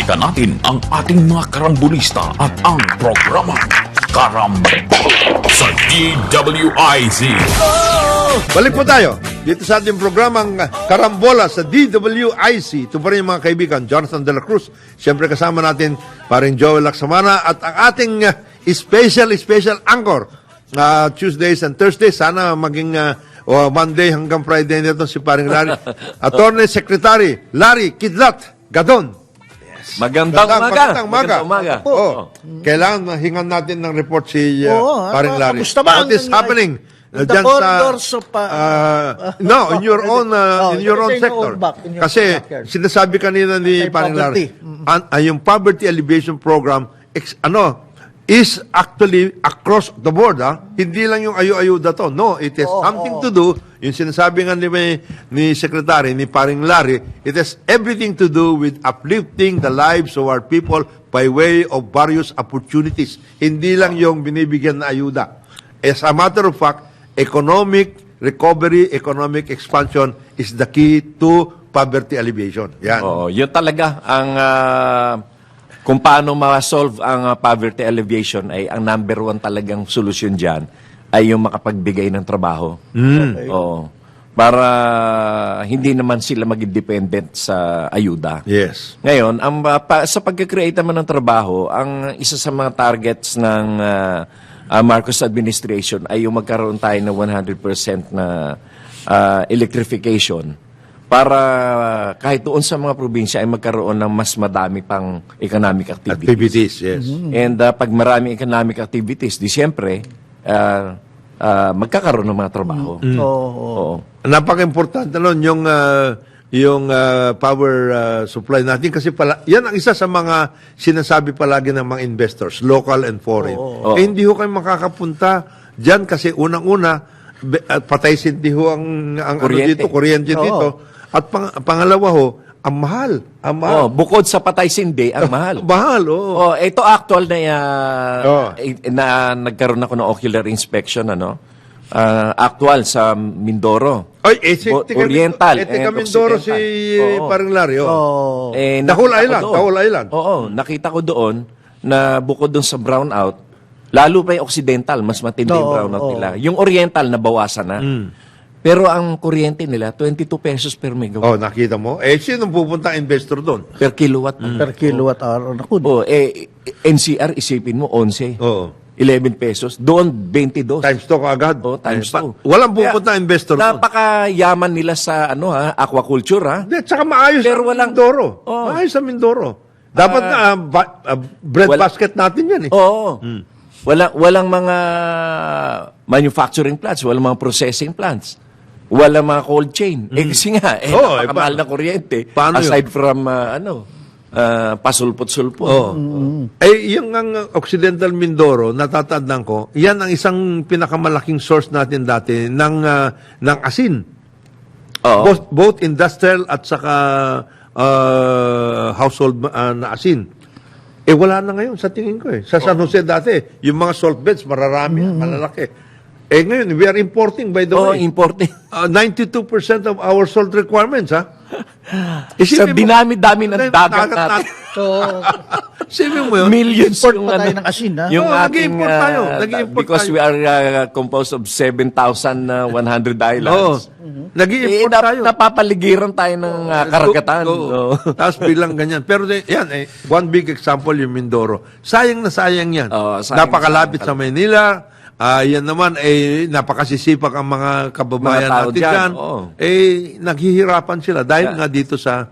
Balikan natin ang ating mga karambulista at ang programa Karambola sa DWIZ. Balik po tayo dito sa ating programang Karambola sa DWIZ. Ito pa rin yung mga kaibigan, Jonathan De La Cruz. Siyempre kasama natin paring Joel Laksamana at ang ating special anchor Tuesdays and Thursdays. Sana maging Monday hanggang Friday nito si paring Larry. Attorney Secretary Larry Kidlat Gadon. Magandang umaga. Kailangan hingan natin ng report si Oo, paring Larry. kamusta ba What is happening? the Dyan corridors of no, in your own in your own in sector. in your Kasi backyard. sinasabi kanina ni paring Larry, yung poverty alleviation program is actually across the board. Hindi lang yung ayu-ayuda to. No, it has something to do, yung sinasabi nga ni Secretary, ni paring Larry, it has everything to do with uplifting the lives of our people by way of various opportunities. Hindi lang yung binibigyan na ayuda. As a matter of fact, economic recovery, economic expansion is the key to poverty alleviation. Yan. Oo, yun talaga ang kung paano ma-solve ang poverty alleviation ay ang number one talagang solusyon diyan ay yung makapagbigay ng trabaho. Oo. Para hindi naman sila maging dependent sa ayuda. Yes. Ngayon, sa pagka-create naman ng trabaho, ang isa sa mga targets ng Marcos administration ay yung magkaroon tayo ng 100% na electrification para kahit doon sa mga probinsya ay magkaroon ng mas madami pang economic activities. Activities, yes. And pag maraming economic activities, di siyempre, magkakaroon ng mga trabaho. Oo. Napaka-importante nun yung power supply natin kasi yan ang isa sa mga sinasabi palagi ng mga investors, local and foreign. Eh, hindi ho kayo makakapunta dyan kasi unang-una patay sinti ho ang kuryente dito. At pangalawa ho, ang mahal. Bukod sa patay sindi, ang mahal. Mahal, oo. Ito actual na nagkaroon ako ng ocular inspection, actual sa Mindoro. Ay, Oriental. Teka Mindoro si paring Larry. Nakita Dahul Island. Oo, nakita ko doon na bukod doon sa brownout, lalo pa yung Occidental, mas matindi yung brownout nila. Yung Oriental, nabawasan na. Pero ang kuryente nila, 22 pesos per megawatt. Nakita mo? Sino pupunta investor doon? Per kilowatt. per kilowatt hour. Naku, NCR, isipin mo, 11. Oo. 11 pesos. Doon, 22. Times 2 kaagad. Times 2. Walang pupunta investor doon. Napakayaman nila sa aquaculture, Hindi, tsaka maayos Pero ang walang- Mindoro. Maayos ang Mindoro. Dapat bread basket natin yan eh. Oo. Walang mga manufacturing plants, walang mga processing plants. Walang mga cold chain. Kasi nga, napakamahal na kuryente. Paano aside from, pasulpot-sulpot. Yung ang Occidental Mindoro, natatandaan ko, yan ang isang pinakamalaking source natin dati ng asin. Both industrial at saka household na asin. Wala na ngayon sa tingin ko Sa San Jose dati, yung mga salt beds, mararami, malalaki. Ngayon, we are importing, by the way. Importing. 92% of our salt requirements, Sa dinami-dami ng dagat natin. Isipin mo yun. Millions import pa tayo ng asin, Yung ating, nag-i-import tayo. Nag-i-import because tayo. we are composed of 7,100 islands. Nag-i-import tayo. Napapaligiran tayo ng karagatan. Tapos bilang ganyan. Pero yan, one big example yung Mindoro. Sayang na sayang yan. Sayang Napakalapit sa Manila. Yan naman, napakasisipag ang mga kababayan Mga tao natin dyan, dyan. Naghihirapan sila dahil nga dito sa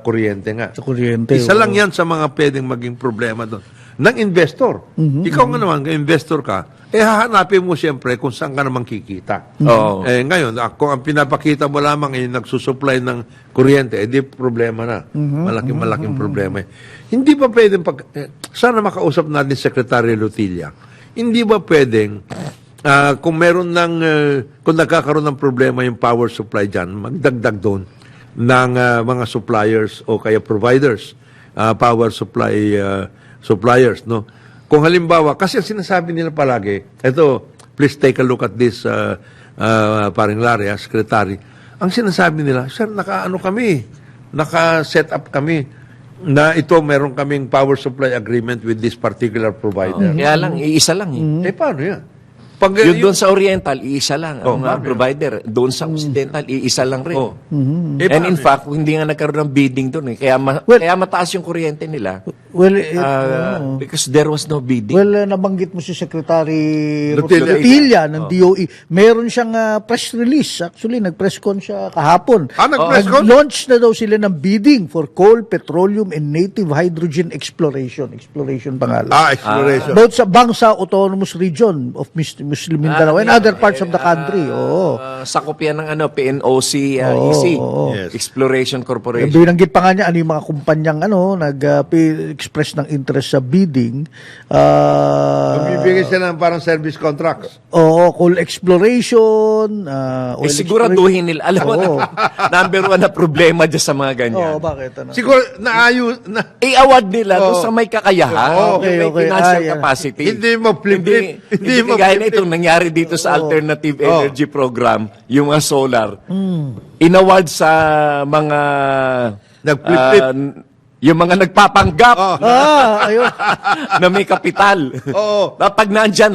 kuryente nga. Sa kuryente. Isa lang yan sa mga pwedeng maging problema doon. Ng investor. Ikaw nga naman, investor ka, hahanapin mo siyempre kung saan ka naman kikita. Ngayon, kung ang pinapakita mo lamang ay nagsusupply ng kuryente, di problema na. Malaking problema. Hindi ba pwedeng sana makausap natin Secretary Lutilla. Hindi ba pwedeng, kung meron kung nagkakaroon ng problema yung power supply dyan, magdagdag doon ng mga suppliers o kaya providers, power supply suppliers, no? Kung halimbawa, kasi ang sinasabi nila palagi, please take a look at this, paring Larry, Secretary, ang sinasabi nila, sir, naka-set up kami. na ito meron kaming power supply agreement with this particular provider. Kaya lang, iisa lang eh. Eh, paano yan? Pag, Yung doon sa Oriental, iisa lang ang paano yun? provider. Doon sa Occidental, iisa lang rin. Oh. And Eh, paano in yan? fact, hindi nga nagkaroon ng bidding doon eh. Kaya, Well- kaya mataas yung kuryente nila. Well, Because there was no bidding. nabanggit mo si Secretary Rutilla. Rutilla ng DOE. Meron siyang press release. Actually, nag-press con siya kahapon. Nag-press con? Nag-launch na daw sila ng bidding for coal, petroleum, and native hydrogen exploration. Exploration pangalan. Exploration. Both sa Bangsa Autonomous Region of Muslim Mindanao and other parts of the country. Oo. Sakop yan ng PNOC EC. Yes. Exploration Corporation. Binanggit pa nga niya ano yung mga kumpanyang nag-express ng interest sa bidding. Bibigay sila ng parang service contracts. Coal exploration, oil Siguraduhin nila. Alam mo Oo. number one na problema dyan sa mga ganyan. bakit? Ano? Siguro, naayos na. I-award nila doon sa may kakayahan, Okay, yung may okay. financial Yeah. capacity. Hindi mo flip-flip. Hindi gaya na itong nangyari dito sa Alternative Energy Program, yung mga solar. In-award sa mga Nag-flip-flip. yung mga nagpapanggap Ayun. na may kapital. Oo. Pag nandyan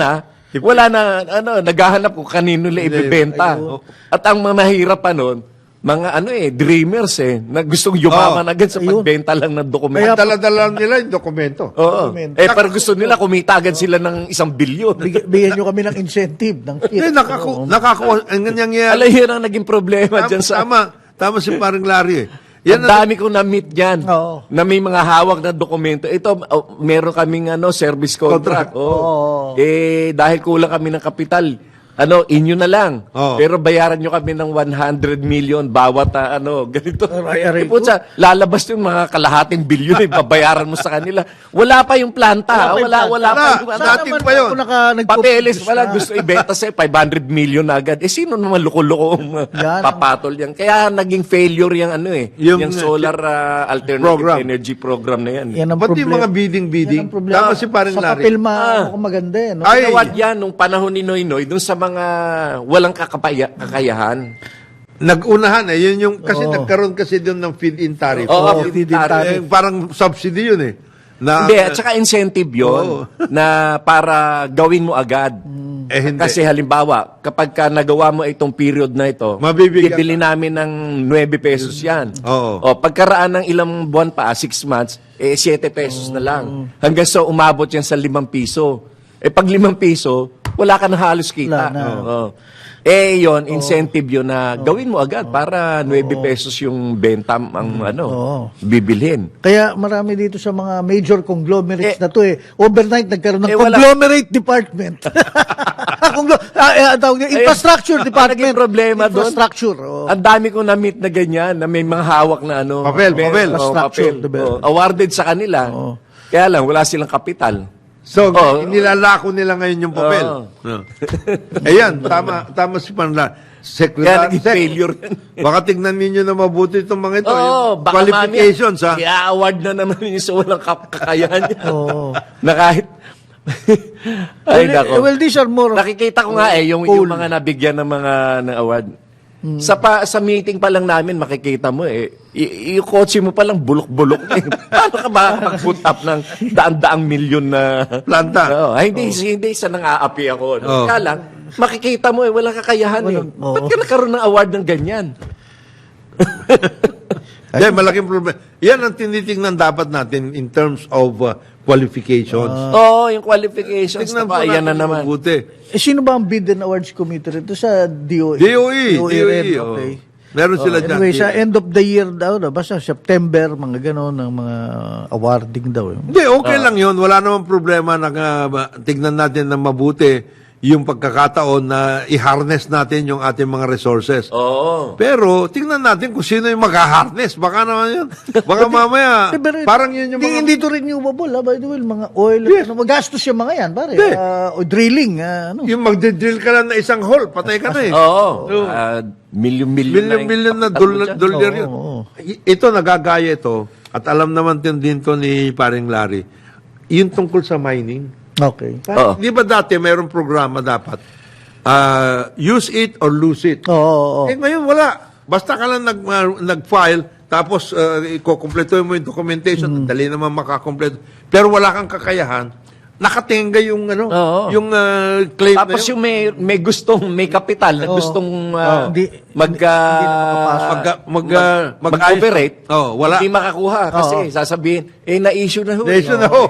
wala na, naghahanap kung kanino nila ibibenta. At ang mga mahirap pa nun, mga dreamers na gustong yumaman agad sa pagbenta lang ng dokumento. Dala-dala nila yung dokumento. Oo. Pero gusto nila kumita agad sila ng 1 bilyon. Bigyan nyo kami ng incentive. Ng Eh, nakakuha. Ang nangyayari. Alam yun ang naging problema dyan sa... Tama si parang Larry eh. Ang dami kong na-meet dyan Oo. na may mga hawak na dokumento. Ito, meron kaming service contract. Oo. Dahil kulang kami ng kapital, inyo na lang. Oo. Pero bayaran nyo kami ng 100 million bawat ganito. Aray, Putsa, lalabas yung mga kalahating bilyon babayaran mo sa kanila. Wala pa yung planta. Wala pa yung Dating pa yun. papeles, wala gusto ibenta sa 500 million na agad. Sino naman loko-loko Yan. papatol yan? Kaya naging failure yung yung Yung, solar alternative program. energy program na yan. Yan ang Pati yung problema. mga bidding. Yan ang problema. Tama si parang Sa Larry. papel maganda eh. No? Ay, Nawad yan nung panahon ni Noynoy dun sa mga walang kakayahan. Nag-unahan eh. Yun yung, kasi nagkaroon kasi doon ng feed-in tariff. Oo, feed-in Eh, tariff. parang subsidy yun eh. Na, Hindi, at saka incentive yun na para gawin mo agad. eh, hindi. Kasi halimbawa, kapag ka nagawa mo itong period na ito, Mabibigyan bibili namin ng 9 pesos yan. Oo. O, pagkaraan ng ilang buwan pa, 6 months, 7 pesos na lang. Hanggang sa umabot yan sa 5 piso. Pag 5 piso, wala ka na halos kita. Wala na. Oo. Yon, incentive yun na gawin mo agad para 9 pesos yung benta ang bibilhin. Kaya marami dito sa mga major conglomerates na to overnight nagkaroon ng wala. conglomerate department. Tawag niya, infrastructure department. Naging problema doon. Infrastructure. Ang dami kong na-meet na ganyan, na may mga hawak na Papel. papel. Awarded sa kanila. Kaya lang, wala silang kapital. So, nilalako nila ngayon yung papel. Ayan, tama si Panla. Kaya naging failure yan. Baka tignan ninyo na mabuti itong mga ito. yung Baka qualifications, ha? I-award na naman yun sa walang kakayahan niya. Oo. Na kahit... Ay, nako. Well, these are more... Nakikita ko nga yung mga nabigyan ng mga ng award. Sa meeting pa lang namin, makikita mo yung kotse mo pa lang bulok-bulok. Paano ka makakapag-put up ng daan-daang milyon na Planta. hindi sa nang-aapi ako. Kaya lang, makikita mo walang kakayahan. Ba't ka nagkaroon ng award ng ganyan? Yan, malaking problema. Yan ang tinitingnan dapat natin in terms of qualifications. Yung qualifications. Tingnan po Ayan na natin naman. mabuti. Sino ba ang Bid and Awards Committee rito sa DOE? DOE. rin, oh. okay. Meron sila dyan. Anyway, sa end of the year daw, basta September, mga gano'n, ng mga awarding daw. Hindi, okay lang yun. Wala namang problema na tignan natin na mabuti yung pagkakataon na i-harness natin yung ating mga resources. Oo. Pero, tingnan natin kung sino yung mag-harness. Baka naman yun. Baka mamaya, parang yun yung mga... Hindi to renewable, by the way, mga oil. Yes. Magastos yung mga yan, pare. Hindi. O drilling. Yung magdidrill ka lang na isang hole, patay ka na eh. Oo. Milyon-milyon na dolyar yun. Oo. Ito, nagagaya ito, at alam naman din to ni paring Larry, yung tungkol sa mining. Okay. Oo. Di ba dati mayroong programa dapat, use it or lose it. Oo. Eh ngayon wala. Basta ka lang nag-file, tapos ikukumpleto mo yung documentation, dali naman makakompleto. Pero wala kang kakayahan, nakatenga yung Oo. yung claim Tapos na yun. yung may gustong, may kapital na gustong Hindi mag-operate, wala. hindi makakuha kasi sasabihin, na-issue na ho. Nation na ho.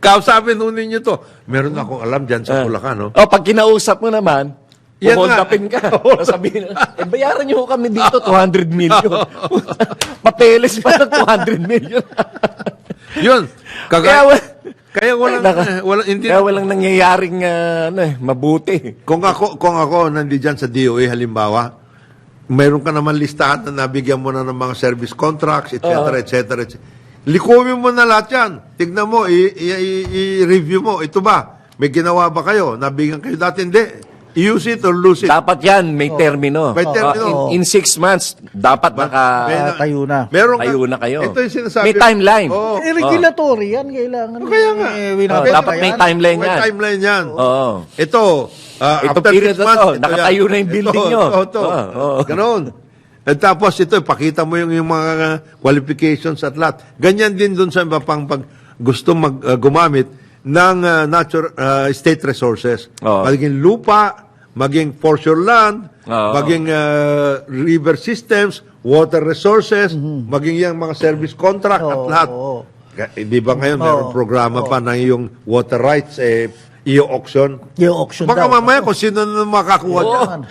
Kausapin ho ninyo to. Meron akong alam dyan sa Bulacan, no? Pag kinausap mo naman, Yan pumoldapin ka. Sabihin, bayaran niyo ho kami dito, 200 million. Papeles pa ng 200 million. Yun. Kaya walang nangyayaring mabuti. Kung ako nandiyan sa DOA halimbawa, mayroon ka naman listahan na nabigyan mo na ng mga service contracts, etc., etc., etc. Likumin mo na lahat yan. Tignan mo, i-review mo. Ito ba? May ginawa ba kayo? Nabigyan kayo dati? Hindi. Use it or lose it. Dapat yan, may termino. May termino. In 6 months, dapat tayo na. Meron tayo na kayo. Ito yung sinasabi. May timeline. Oo. Regulatory yan, kailangan. Kaya nga. Dapat may timeline May yan. timeline yan. Oo. Ito, Ito after period 6 na months, to, nakatayo na yung building nyo. Ito. Ganon. At tapos ito, pakita mo yung mga qualifications at lahat. Ganyan din dun sa iba pang pag gusto gumamit ng state resources. Oo. Maging lupa, maging foreshore land, Oo. maging river systems, water resources, maging yung mga service contract at lahat. Di ba ngayon mayroong programa pa na yung water rights, i-auction? I-auction Baka daw. mamaya kung sino na makakuha dyan.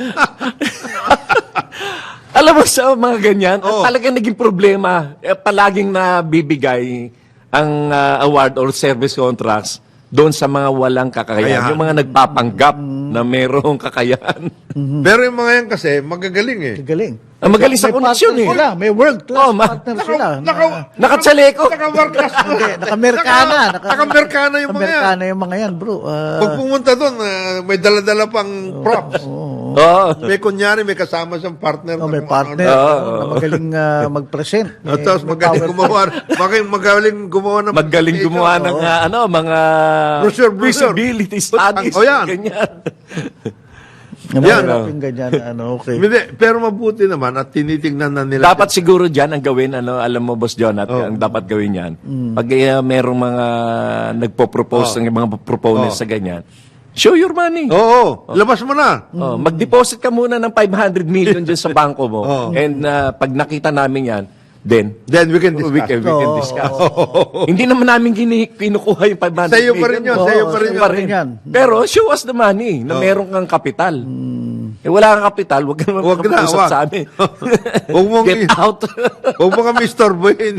Alam mo sa mga ganyan, talagang naging problema. Palaging nabibigay ang award or service contracts doon sa mga walang kakayahan. Kaya- Yung mga nagpapanggap na mayroong kakayahan. Pero yung mga yan kasi, magagaling eh. Galing. Ang magaling sa May koneksyon partner eh. sila, may world class Oh, partner sila. Nakatsaleko. Naka-workers. Hindi, naka-Amerikana. Naka-Amerikana yung mga yan. Naka-Amerikana yung mga yan, bro. Pag pumunta doon, may dala-dala pang props. Oo. May kunyari, may kasama siyang partner. May na partner na magaling mag-present. At tapos magaling gumawa ng Magaling gumawa ng mga Brochure. feasibility studies. O yan. Ganyan. Yan. Ganyan, okay. Hindi, pero mabuti naman at tinitingnan na nila. Dapat siguro dyan ang gawin, alam mo, Boss Jonathan, ang dapat gawin yan. Pag merong mga nagpo-propose ng mga proponents sa ganyan, show your money. Oo, labas mo na. Mag-deposit ka muna ng 500 million dyan sa bangko mo. And pag nakita namin yan, then we can discuss. we can discuss. Hindi naman namin kinukuha yung 500 Sa'yo pa rin yun, million. sa'yo pa rin sa'yo pa yun. rin yan. Pero show us the money na meron kang kapital. Wala kang kapital, wag ka naman Wag na, makapausap wag. sa amin. Huwag mong Get out. Huwag mo kami istorbohin.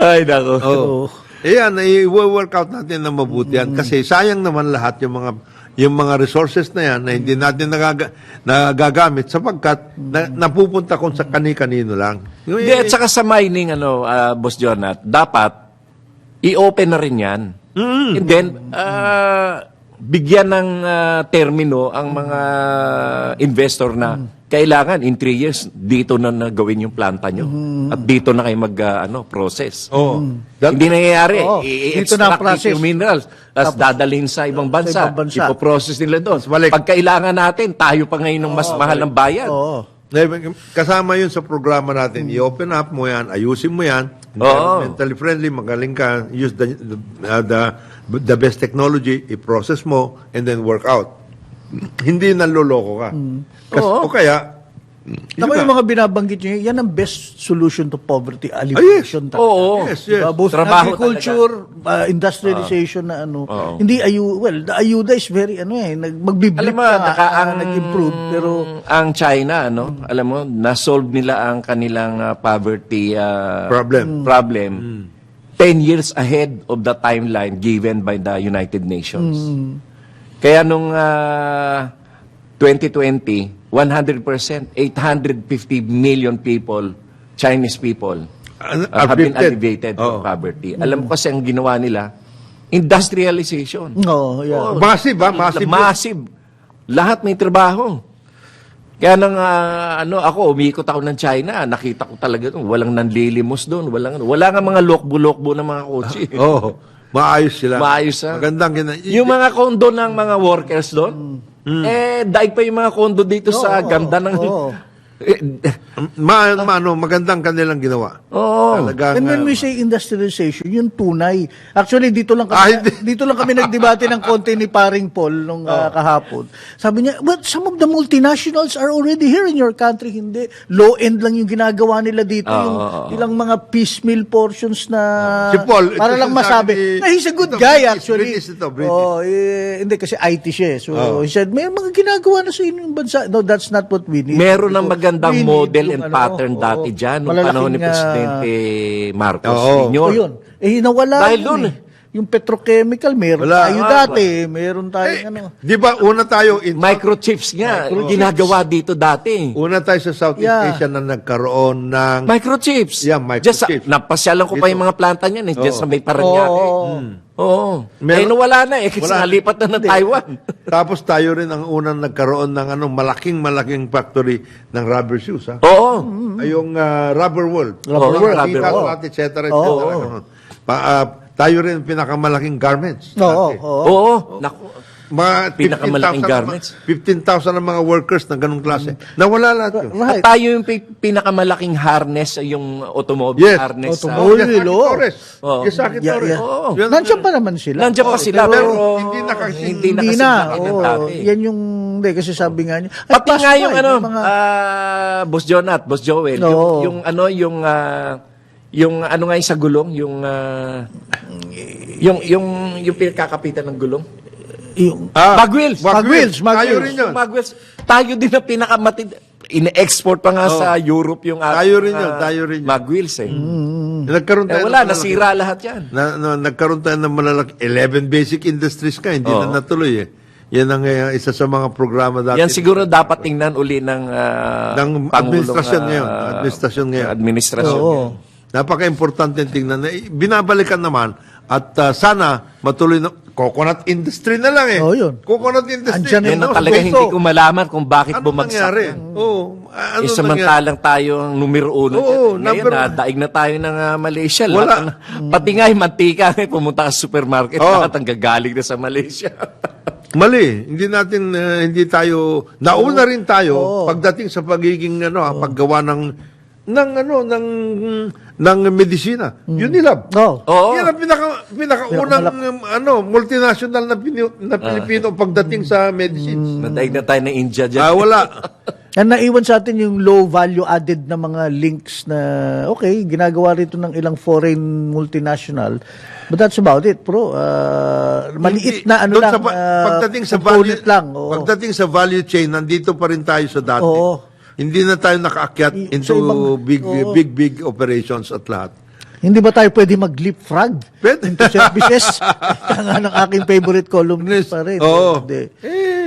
Ay, nako. Ayan, i-work out natin na mabuti yan. Kasi sayang naman lahat yung mga resources na yan na hindi natin nagagamit sapagkat napupunta kung sa kani-kanino lang. Hindi, at saka sa mining, Boss Jonat, dapat i-open na rin yan. And then, bigyan ng termino ang mga investor na kailangan in 3 years dito na gawin yung planta nyo. At dito na kayo process. Hindi nangyayari. Dito na ang I-extract process. yung minerals. Tapos dadalhin sa ibang bansa. ibang bansa. Ipoprocess nila doon. balik. Pag kailangan natin, tayo pa ngayon ng mas mahal ng bayan. Oo. Kasama yun sa programa natin. I-open up mo yan, ayusin mo yan, environmentally friendly, magaling ka, use the best technology, i-process mo, and then work out. Hindi naloloko ka. O kaya, Naku, yung mga binabanggit nyo, yan ang best solution to poverty yes. alleviation. talaga. Oo. Yes. Diba? Both Trabaho agriculture, industrialization na Hindi the ayuda is very magbiblip Alam mo, nag-improve. Pero ang China, alam mo, na-solve nila ang kanilang poverty problem 10 years ahead of the timeline given by the United Nations. Kaya nung 2020, 100%, 850 million people, Chinese people, have been alleviated from poverty. Alam mo kasi ang ginawa nila, industrialization. yeah. massive, massive. Massive. Lahat may trabaho. Kaya nang ako, umiikot ako ng China, nakita ko talaga walang nanlilimos doon, wala nga mga lokbo-lokbo na mga kotse. Maayos sila. Maayos, Magandang yung mga kondo ng mga workers doon, daig pa yung mga kondo dito sa ganda ng Magandang kanilang ginawa. Oo. Talagang, And when we say industrialization, yun tunay. Actually, dito lang kami, dito lang kami nagdebate ng konti ni Paring Paul nung kahapon. Sabi niya, but some of the multinationals are already here in your country. Hindi. Low end lang yung ginagawa nila dito. Yung ilang mga piecemeal portions na Si Paul, para ito lang sinasabi masabi. ni- Na he's a good ito, guy, British, actually. British ito, British. Oh, hindi kasi IT siya. So, he said, may mga ginagawa na sa inyong bansa. No, that's not what we need. Meron ng magandang We need model yung and pattern dati dyan nung panahon ni Presidente Marcos Oo. Sr. O yun. nawala Dahil yun doon eh. Yung petrochemical, meron Wala. tayo dati. Meron tayo Di ba, una tayo Microchips nga, ginagawa dito dati. Una tayo sa Southeast Yeah. Asia na nagkaroon ng... Microchips. Yeah, microchips. Diyan napasyalan ko pa yung mga planta niyan diyan sa may Paranaque. Oo. Meron- nawala na kasi Wala. nalipat na ng Taiwan. Tapos tayo rin ang unang nagkaroon ng malaking factory ng rubber shoes. Ha? Oo. Ay, yung Rubber World. Rubber World. Adidas, Oo. et cetera, et cetera. Ganun. Tayo rin pinakamalaki garments. Oo. dati. Oo. Naku. Mga Pinakamalaking 15,000 garments. 15,000 ang mga workers ng ganung klase. Nawala lahat yun. Right. At tayo yung pinakamalaking harness, yung automobile Yes. harness. Automobile. Yasaki oo. Torres. Oo. Yasaki Yeah, Torres. yeah. Oo. Yan- Nandiyan pa naman sila. Nandiyan pa sila, pero hindi na kasi- hindi na Hindi kasi na. nakita Oo. dati. Yan yung, hindi, kasi sabi nga niya. Ay, Pati past nga yung five, ano, mga, Boss Jonat, Boss Joel, Oo. yung ano nga yung sa gulong, yung pinagkakapitan ng gulong. yung, Magwheels. Magwheels. Tayo rin yun. Magwheels. Tayo din ang pinakamatid. Ine-export pa nga sa Europe yung Tayo rin yun, tayo rin yun. Magwheels eh. Nagkaroon tayo Wala, ng nasira lahat yan. nagkaroon tayo ng malalaki 11 basic industries ka, hindi Oo. na natuloy eh. Yan ang isa sa mga programa dati. Yan siguro dapat tingnan uli ng ng Pangulong, administrasyon ngayon. Administrasyon. Oo. Napaka-importante tingnan. Binabalikan naman at sana matuloy na coconut industry na lang eh. Oo, yun. Coconut industry. Andyan Yan ang No, talaga so, hindi ko malaman kung bakit Ano bumagsak. nangyari? yan. Oo. Ano nangyari? Samantalang tayo ang numero uno. Oo, dyan. Ngayon, number one. daig na tayo ng Malaysia. Wala. Lahat pati nga yung mantika, pumunta ka sa supermarket, Oo. lahat ang gagaling na sa Malaysia. Mali. Hindi tayo, nauna rin tayo pagdating sa pagiging, paggawa ng medisina. Unilab. Oo. Oo. Yan ang pinakaunang multinational na Pilipino pagdating sa medicines. Nadaig na tayo ng India dyan. Wala. Ang naiwan sa atin yung low value added na mga links na, okay, ginagawa rito ng ilang foreign multinational. But that's about it, bro. Maliit na ano Doon lang, pagdating sa component value, lang. Oo. pagdating sa value chain, nandito pa rin tayo sa dati. Oo. Hindi na tayo nakaakyat into sa ibang- oo. big operations at lahat. Hindi ba tayo pwede mag-leapfrog Pwede. into services? Kaya nga ng aking favorite columnist pa rin. Oo. Hindi.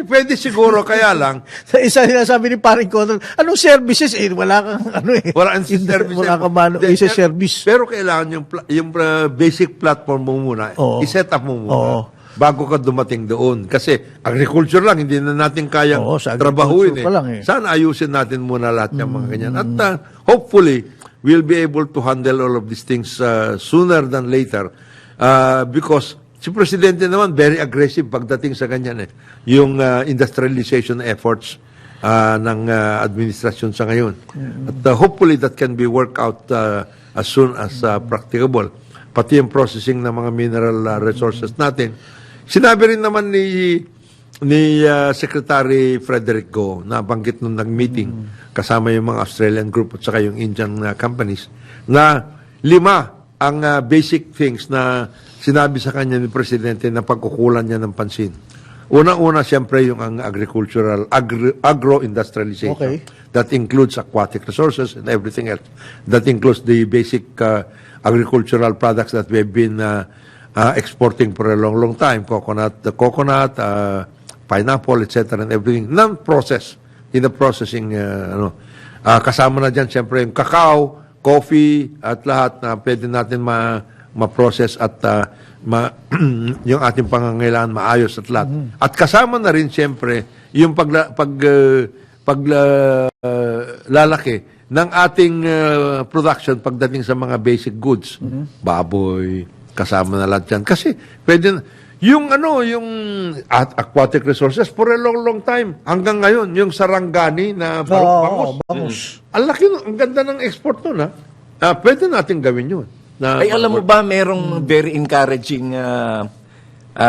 Pwede siguro, kaya lang, Sa isa sinasabi ni Paring Conrad, anong services? Wala kang wala ang service. Wala kang isa service. Pero kailangan yung basic platform mo muna, Oo. i-set up mo muna. Oo. Bago ka dumating doon. Kasi agriculture lang, hindi na natin kayang Oo, sa trabahuin. agriculture pa lang eh. Sana ayusin natin muna lahat ng mga ganyan. At hopefully, we'll be able to handle all of these things sooner than later. Because si Presidente naman, very aggressive pagdating sa ganyan eh. Yung industrialization efforts ng administrasyon sa ngayon. At hopefully, that can be worked out as soon as practicable. Pati yung processing ng mga mineral resources natin. Sinabi rin naman ni Secretary Frederick Go, na banggit nung nag-meeting kasama yung mga Australian group at saka yung Indian companies, na 5 ang basic things na sinabi sa kanya ni Presidente na pagkukulan niya ng pansin. Unang-una, siyempre, yung ang agro-industrialization. Okay. That includes aquatic resources and everything else. That includes the basic agricultural products that we've been exporting for a long time. Coconut, pineapple, etc. and everything. Non-processed in the processing. Kasama na dyan, siyempre, yung cacao, coffee, at lahat na pwede natin ma-process at yung ating pangangailangan maayos at lahat. At kasama na rin, siyempre, yung paglalaki ng ating production pagdating sa mga basic goods. Baboy, kasama na lahat yan. Kasi, pwede Yung aquatic resources for a long time. Hanggang ngayon, yung Sarangani na bangus. bangus. Ang laki, ang ganda ng export nun, ha? Pwede natin gawin yun. Ay, alam mo ba, merong very encouraging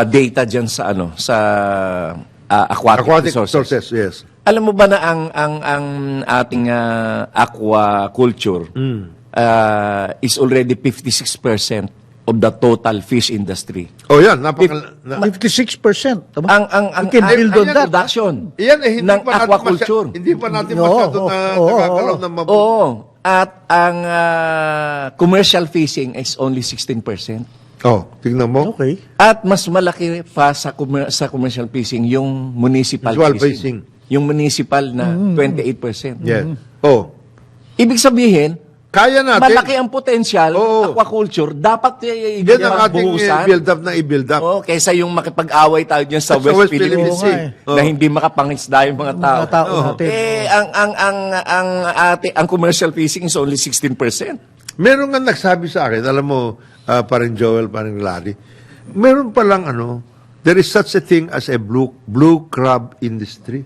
data dyan sa aquatic resources. yes. Alam mo ba na ang ating aquaculture is already 56% of the total fish industry. Oh, yan. 56%. Tama? Ang You can build on that. production Yan, hindi ng pa natin aquaculture. hindi pa natin masyado nakakalaw ng mabuti. Oo. At ang commercial fishing is only 16%. Oh, tignan mo. Okay. At mas malaki pa sa commercial fishing yung municipal Municipal fishing. fishing. Yung municipal na 28%. Yes. Oh, Ibig sabihin, kaya natin. malaki ang potential Oo. ng aquaculture. Dapat Yan ang ating buhusan. build up na i-build up. Oo, kaysa yung makipag-away tayo dyan sa Sa West West Philippine Philippine Sea Sea. na hindi makapangisda yung mga tao. Mga tao natin. Ang commercial fishing is only 16%. Meron nga nagsabi sa akin, alam mo, parang Joel, parang Larry, meron palang there is such a thing as a blue crab industry.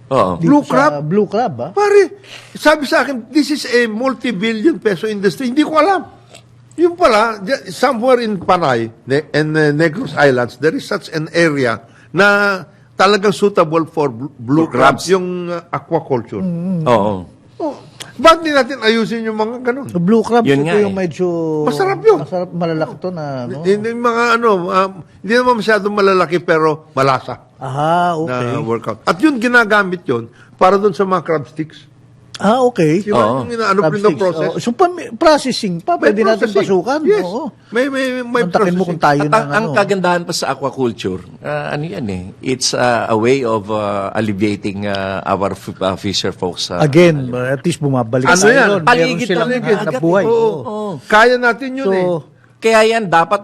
Oo. Blue Dito crab? sa Blue crab, ha? Pare, sabi sa akin, this is a multi-billion peso industry. Hindi ko alam. Yung pala, somewhere in Panay and Negros Islands, there is such an area na talagang suitable for blue crabs, yung aquaculture. Oo. Oh, ba't di natin ayusin yung mga ganun? The Blue crab, Yun ito nga yung eh. medyo... Masarap yun. Masarap, malalaki to na, Hindi mga hindi naman masyadong malalaki pero malasa Okay. na workout. At yun, ginagamit yun para doon sa mga crab sticks. Okay. Di ba? Yung Crab sticks. pino-process. So, processing pa, May pwede natin processing. pasukan. Yes. Oo. May Kontakin mo kung processing. tayo At ang kagandahan pa sa aquaculture, it's a way of alleviating our fisher folks. Again, at least bumabalik Ano tayo yan? doon. Meron Paligid silang talaga, hanap agad, buhay. Oo. Kaya natin yun So, Kaya yan dapat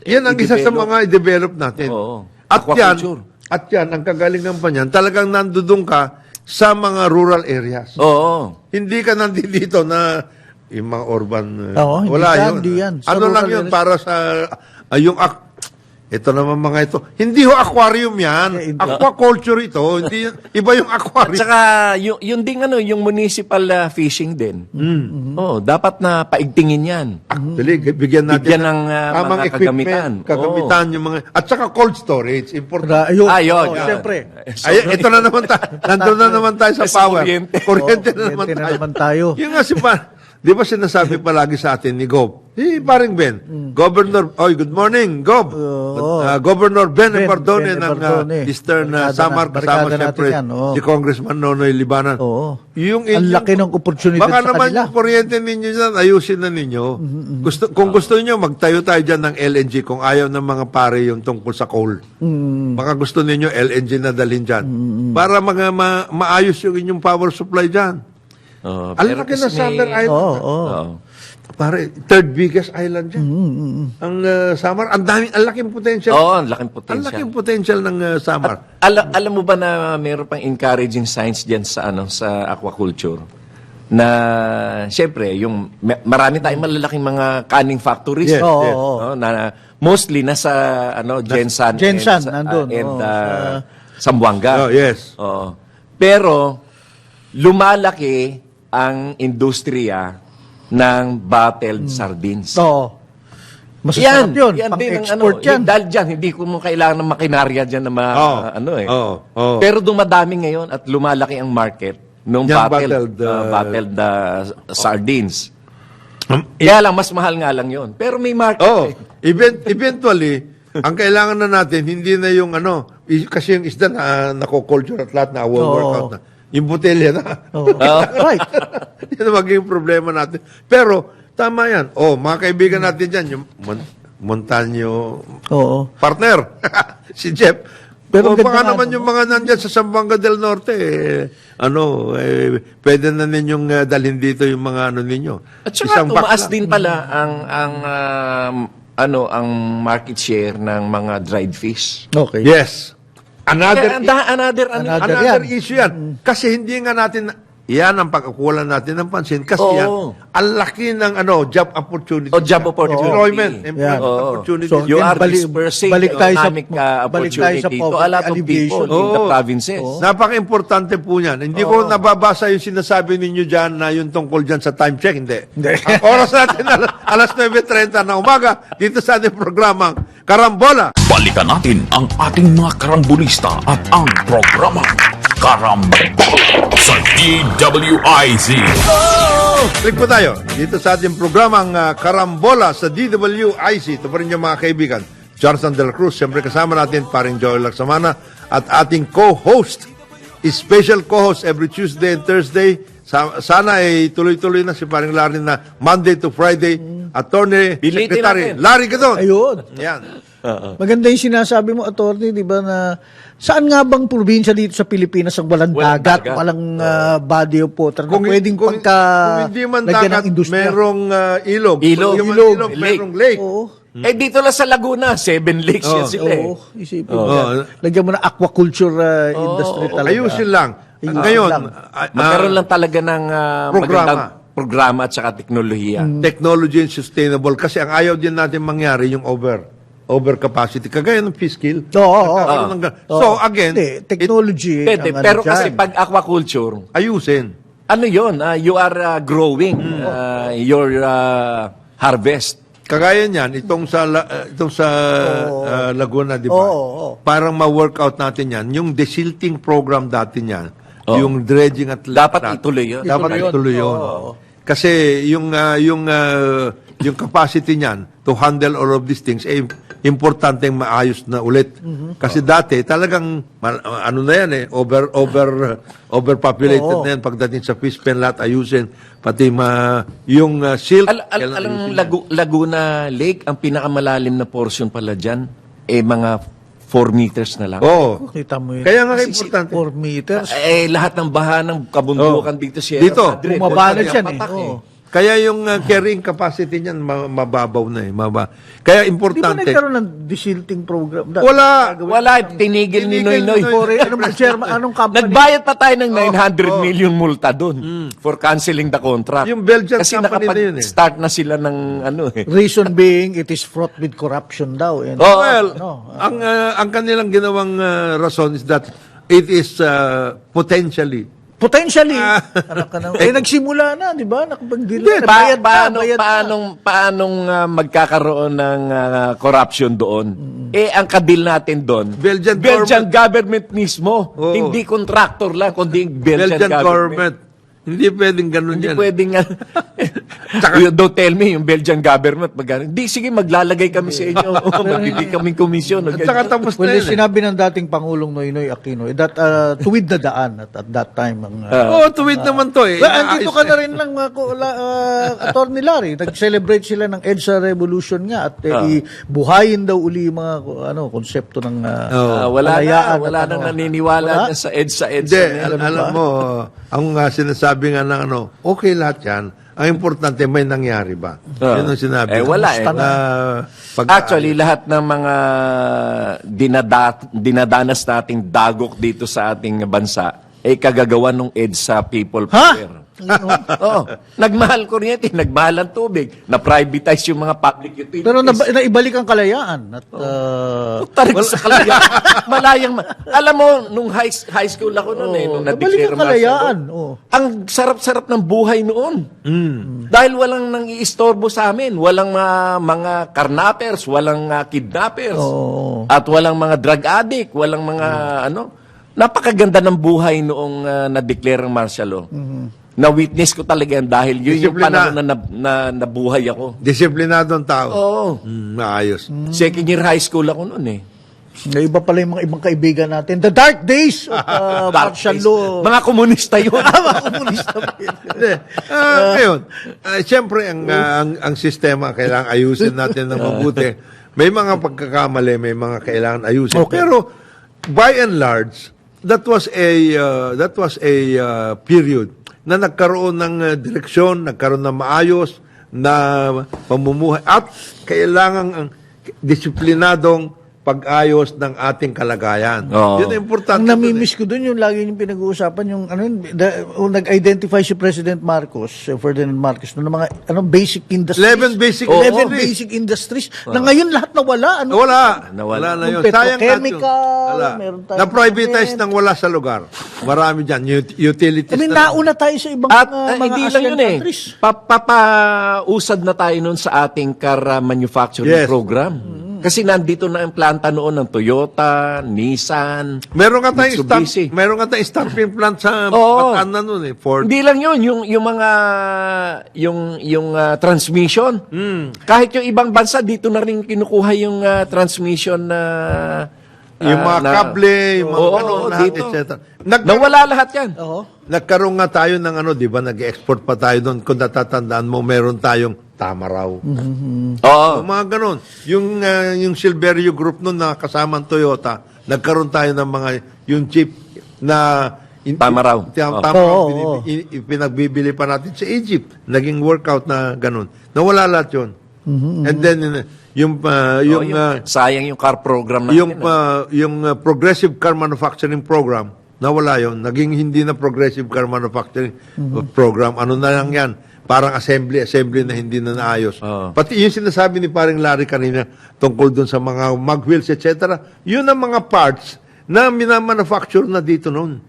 Yan ang isa sa mga i-develop natin. Oo. At Aquaculture. yan, ang kagalingan pa niyan, talagang nandudong ka sa mga rural areas. Oo. Hindi ka nandito na yung mga urban. Oo, hindi wala yan, yun. hindi yan. Sa Ano lang rural yun areas. para sa ito naman mga ito. Hindi ho aquarium yan. hindi. Aquaculture ito. Hindi iba yung At aquarium. saka yung ding yung municipal fishing din. Oo, dapat na paigtingin yan. Actually, bigyan natin Bigyan ng, tamang mga equipment, kagamitan yung mga at saka cold storage important. Ayun. Ayun, Oo, yun. Siyempre. Ay, ito na naman tayo. Nandun na naman tayo sa Sa power. kuryente. Kuryente Oo, na kuryente naman tayo. tayo. Yung nga si di ba sinasabi palagi sa atin ni Gob? Paring Ben. Governor, good morning, Gob. Governor Ben Bardone Ben ng Bardone. Eastern Barkada Samar. barkada Kasama natin siyempre yan, oo. si Congressman Nonoy Libanan. Oo. Yung Ang laki ng opportunity baka sa naman kanila. yung kuryente ninyo dyan, ayusin na ninyo. Kung gusto niyo magtayo tayo dyan ng LNG kung ayaw ng mga pare yung tungkol sa coal. Baka gusto ninyo LNG na dalhin dyan. Para maayos yung inyong power supply dyan. Oo, Ang pero laki na kasi Southern may- Island. Oo. Pare, third biggest island dyan. Ang Samar, ang laking potential. Oo, ang laking Ang potential. laking potential ng Samar. Alam mo ba na mayroon pang encouraging signs diyan sa aquaculture? Na syempre, yung marami tayong malalaking mga canning factories. Yes, Oo, yes. oo. No, na mostly nasa Gensan Gensan, and, nandun, and oo, Zamboanga. Oh, yes. Oo. Pero lumalaki ang industriya ng bottled sardines. Oo. Masasarap yun. Yan din ang Pang-export yan. Dahil dyan, hindi ko mo kailangan ng makinarya dyan na Oo. Pero dumadami ngayon at lumalaki ang market ng Yung bottled sardines. Kaya lang, mas mahal nga lang yon. Pero may market. Oh, eventually, ang kailangan na natin, hindi na yung kasi yung isda na nako-culture at lahat na workout na. Yung botelya na. Right. Yan ang magiging problema natin. Pero, tama yan. Mga kaibigan natin dyan, yung Montaño Oo. partner, si Jeff. Pero Pero ganda baka nga, naman yung mga nandyan sa Zamboanga del Norte, pwede na ninyong dalhin dito yung mga ninyo. At saka Isang tumaas bakla. din pala ang market share ng mga dried fish. Okay. Yes. Another Another Another yan. issue yan. Kasi hindi nga natin Yan ang pagkukulan natin ng pansin kasi Oo. yan, ang laki ng job opportunity. O job opportunity. Employment Yeah. opportunity. So, You again, are dispersing balik tayo sa- economic balik tayo opportunity sa to poverty a lot of alleviation. people in the Oo. provinces. Napaka-importante po yan. Hindi ko nababasa yung sinasabi ninyo dyan na yung tungkol dyan sa time check. Hindi. Ang oras natin alas 9:30 na umaga dito sa ating programang Karambola. Balikan natin ang ating mga karambulista at ang programang Karambola sa DWIZ. Balik po tayo dito sa ating programang Karambola sa DWIC. Ito pa rin yung mga kaibigan. Jonathan De La Cruz, siyempre kasama natin paring Joel Lacsamana at ating co-host, special co-host every Tuesday and Thursday. Sana ay tuloy-tuloy na si paring Larry na Monday to Friday. Attorney Pilitin Secretary natin. Larry Gadon. Ayun. Yan. Maganda yung sinasabi mo, attorney, di ba, na saan nga bang probinsya dito sa Pilipinas ang walang Walang dagat, dagat. walang body of water na pwedeng kung hindi man lagyan dagat, ng industriya? merong ilog. Ilog. Kung hindi man Ilog. ilog, Lake. merong lake. Oo. Eh dito lang sa Laguna, 7 lakes yan sila eh. Oo, isipin mo yan. Lagyan mo na aquaculture industry talaga. Ayusin lang. Ayusin Ngayon, lang. Magkaroon lang talaga ng Programa. magandang programa at saka teknolohiya. technology and sustainable kasi ang ayaw din natin mangyari yung overcapacity kagaya ng Peacekill. Oo. Nagkakaroon ng So again, Hindi, technology. Pwede, ang ano pero dyan. kasi pag aquaculture, ayusin. ano yun, you are growing your harvest. Kagaya niyan itong sa Laguna, di ba? Oo. Parang ma-workout natin yan. Yung desilting program dati niyan, yung dredging at Dapat ituloy yun. Dapat ituloy yun. Kasi yung capacity niyan to handle all of these things importanteng maayos na ulit. Kasi dati talagang ano na yan overpopulated na yan pagdating sa fish pen lahat ayusin pati yung silt. Alang Laguna Lake, ang pinakamalalim na portion pala dyan, mga 4 meters na lang. Oo. Kita mo yun. Kaya nga importante. 4 meters. Lahat ng baha ng kabundukan dito siya. Dito. Bumaba na dyan eh. Patak Oo. Kaya yung carrying capacity niyan mababaw na eh. Kaya Di ba importante. nagkaroon ng desilting program? Wala. Wala, tinigil ni Noy Noy. Anong chairman, anong company? Nagbayad pa tayo ng 900 million multa doon for canceling the contract. Yung Belgian Kasi company na yun eh. nakapag-start na sila ng Reason being, it is fraught with corruption daw. And, Oh, Well, no. ang kanilang ginawang rason is that it is potentially Potentially. Nagsimula na, di ba? Nakapag-deal na. Bayad na, bayad na. paanong magkakaroon ng corruption doon? Ang kadil natin doon, Belgian government mismo. Oo. Hindi contractor lang, kundi Belgian Belgian government. Hindi pwedeng ganun Hindi yan. pwedeng don't tell me yung Belgian government hindi sige maglalagay kami sa inyo magbibigay kaming komisyon At saka tapos Well, na yun. sinabi ng dating Pangulong Noynoy Aquino that tuwid na daan at that time. Tuwid naman to eh. Well, andito ka na rin lang, Attorney Larry. Nag-celebrate sila ng EDSA Revolution nga at buhayin daw uli yung mga konsepto ng wala kalayaan na at naniniwala na sa EDSA Hindi, na yan. alam mo, ang sinasabi nga ng okay lahat yan. Ang importante, may nangyari ba? Yun ang sinabi. Wala eh. Actually, lahat ng mga dinadanas nating dagok dito sa ating bansa kagagawa ng EDSA people power. Oo. Nagmahal kuryente, nagmahal ang tubig, na-privatize yung mga public utilities. Pero naibalik ang kalayaan. At, Tarik sa kalayaan. Alam mo, nung high school ako noon nung nabalik na-declare ang kalayaan. Ang sarap-sarap ng buhay noon. Dahil walang nang iistorbo sa amin. Walang mga karnapers, walang kidnappers, at walang mga drug addict, walang mga napakaganda ng buhay noong na-declare ang martial law. Na-witness ko talaga yan dahil yun yung panahon na nabuhay ako. Disiplinado ang tao. Oo. Maayos. Second year high school ako noon eh. Iba pala yung mga ibang kaibigan natin. The dark days of martial law. Mga komunista yun. Mga komunista. Ngayon, siyempre ang sistema kailangan ayusin natin ng mabuti. May mga pagkakamali, may mga kailangan ayusin. Okay. Pero by and large, that was a period na nagkaroon ng direksyon, nagkaroon ng maayos na pamumuhay at kailangan ang disiplinadong pag-ayos ng ating kalagayan. Oo. Yun ang importante. Ang namimiss ko doon yung lagi yung pinag-uusapan yung nag-identify si President Marcos, Ferdinand Marcos, ng mga basic industries. 11 basic 11 industries. basic industries. Na ngayon lahat nawala. Wala. Nawala. Wala na Yung yun. Sayang petrochemical, Wala. meron tayong Na-privatize cement. nang wala sa lugar. Marami dyan. Utilities I mean, na. nauna tayo sa ibang At mga hindi lang ASEAN yun eh. countries. Papausad na tayo nun sa ating car manufacturing Yes. program. Kasi nandito na ang planta noon ng Toyota, Nissan. Meron nga tayong Mitsubishi. meron nga tayong stamping plant sa Oo. Bataan na nun eh. Ford. Hindi lang yun, yung mga transmission. Kahit yung ibang bansa dito na rin kinukuha yung transmission na Yung mga kable, yung mga Oo, ganun, lahat, dito. etc. Nawala lahat yan. Oo. Nagkaroon nga tayo ng di ba, nag-export pa tayo doon. Kung natatandaan mo, meron tayong Tamaraw. Oo. Yung mga ganun. Yung Silverio Group noon na kasama ang Toyota, nagkaroon tayo ng mga, yung chip na Tamaraw. Tamaraw, Oo. pinagbibili pa natin sa Egypt. Naging workout na ganun. Nawala lahat yun. And then, Sayang yung car program natin. yung Progressive Car Manufacturing Program, nawala yun. Naging hindi na Progressive Car Manufacturing Program. Ano na lang yan? Parang assembly na hindi na naayos. Oo. Pati yung sinasabi ni paring Larry kanina tungkol dun sa mga mag wheels, etc. Yun ang mga parts na minamanufacture na dito noon.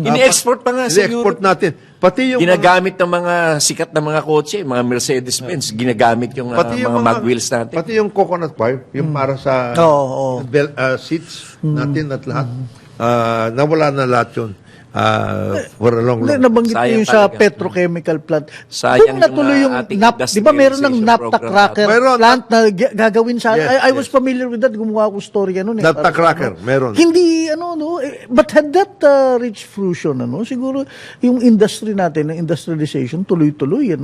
Ini-export pa nga sa Ini-export Europe. natin. Pati yung Ginagamit ng mga sikat na mga kotse, mga Mercedes-Benz, ginagamit yung, mga mag wheels natin. Pati yung coconut wire, yung para sa Oo. seats natin at lahat. Nawala na lahat yun. For a long, long. Nabanggit Sayang niyo yung sa talaga. petrochemical plant. Sayang Kung natuloy yung, yung ating NAP, di ba meron ng industrialization naphtha program cracker Meron. plant na gagawin sa... Yes, I was familiar with that. Gumawa ko storya nun. Naphtha Parang, cracker, meron. Hindi, but had that reached fruition, siguro yung industry natin, ng industrialization, tuloy-tuloy,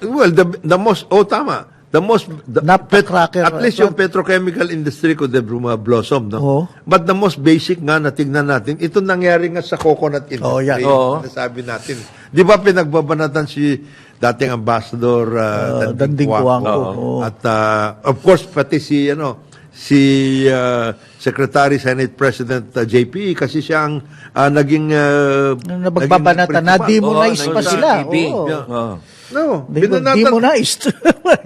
Well, the most, tama. Naphtha cracker, At least yung petrochemical industry could have blossomed, no? Oo. But the most basic nga na tignan natin, ito nangyari nga sa coconut industry. Oo, yan. Oo. Sinasabi natin. Di ba pinagbabanatan si dating ambassador Danding Cuangco. Oo. At of course, pati si Secretary Senate President JP kasi siya ang naging Nabagbabanatan, naging principal. na-demonize pa sila. CCTV. Oo. Oo. No, They were binanatan. demonized.